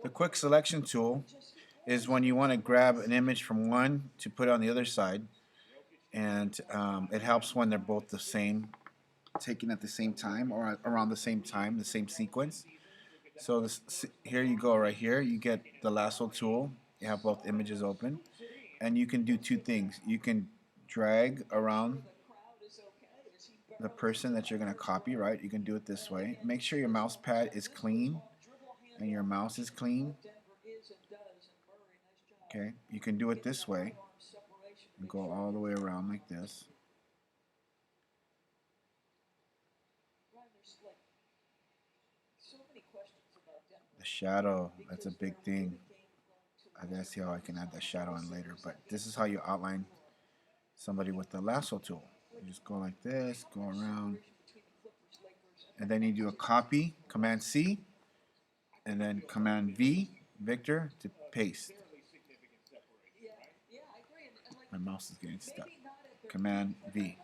The quick selection tool is when you want to grab an image from one to put it on the other side, and it helps when they're both the same, taken at the same time or around the same time, the same sequence. So here you go, right here. You get the lasso tool. You have both images open, and you can do two things. You can drag around the person that you're going to copy, right? You can do it this way. Make sure your mouse pad is clean and your mouse is clean. Okay, you can do it this way and go all the way around like this. The shadow, that's a big thing. I gotta see how I can add that shadow in later, but this is how you outline somebody with the lasso tool. You just go like this, go around, and then you do a copy, Command C, and then Command V, Victor, to paste. My mouse is getting stuck. Command V.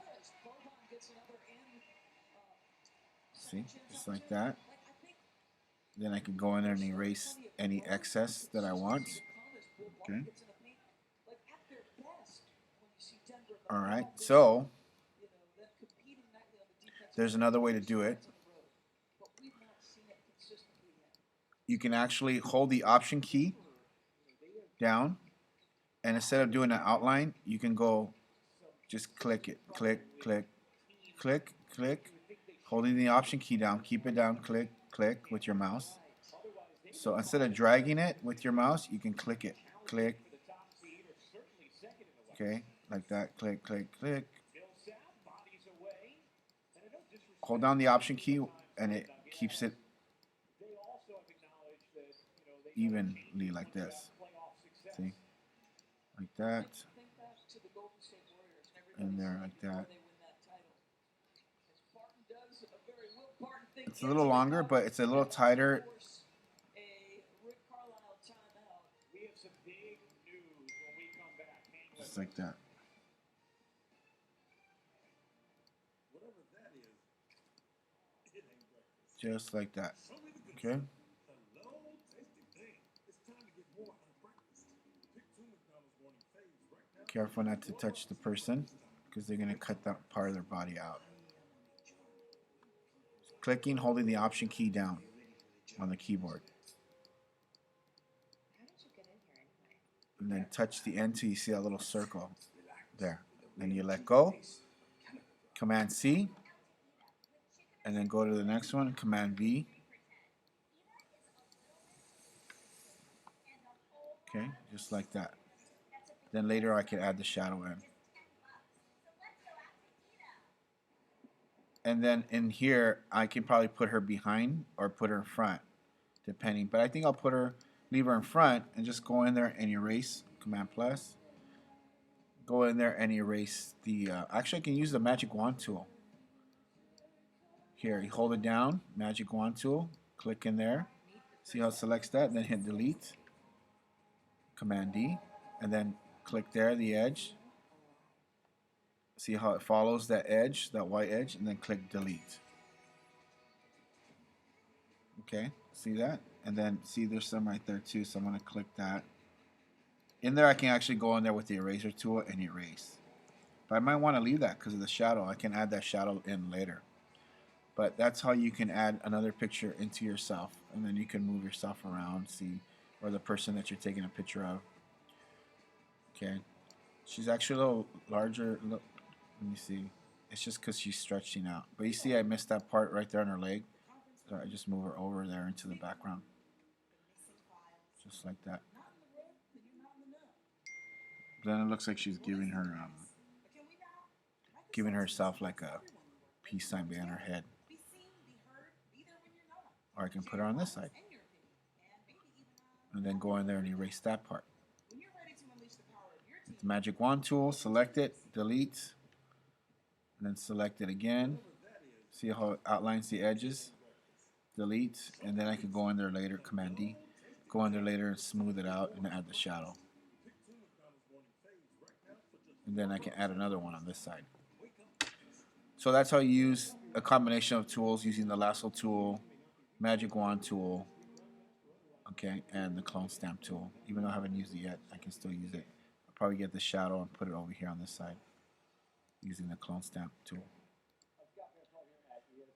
See, just like that. Then I can go in there and erase any excess that I want. Okay. All right, so there's another way to do it. You can actually hold the Option key down, and instead of doing an outline, you can go just click it. Click, click, click, click. Holding the Option key down, keep it down, click, click with your mouse. So instead of dragging it with your mouse, you can click it. Click. Okay, like that. Click, click, click. Hold down the Option key and it keeps it evenly like this. See? Like that. And there like that. It's a little longer, but it's a little tighter. Just like that. Just like that. Okay? Careful not to touch the person because they're going to cut that part of their body out. Clicking, holding the Option key down on the keyboard. And then touch the end till you see a little circle there. Then you let go. Command C. And then go to the next one. Command V. Okay, just like that. Then later I can add the shadow in. And then in here, I can probably put her behind or put her in front, depending. But I think I'll leave her in front and just go in there and erase, Command plus. Go in there and erase the, actually I can use the magic wand tool. Here, you hold it down, magic wand tool, click in there. See how it selects that, then hit delete. Command D, and then click there, the edge. See how it follows that edge, that white edge, and then click delete. Okay, see that? And then see there's some right there too, so I'm gonna click that. In there I can actually go in there with the eraser tool and erase. But I might want to leave that because of the shadow. I can add that shadow in later. But that's how you can add another picture into yourself, and then you can move yourself around, see, or the person that you're taking a picture of. Okay, she's actually a little larger. Look, let me see. It's just because she's stretching out. But you see I missed that part right there on her leg. So I just move her over there into the background. Just like that. Then it looks like she's giving herself like a peace sign behind her head. Or I can put her on this side. And then go in there and erase that part. With the magic wand tool, select it, delete, and then select it again. See how it outlines the edges? Delete, and then I can go in there later, Command D, go in there later and smooth it out and add the shadow. And then I can add another one on this side. So that's how you use a combination of tools using the lasso tool, magic wand tool, Okay, and the clone stamp tool. Even though I haven't used it yet, I can still use it. I'll probably get the shadow and put it over here on this side using the clone stamp tool.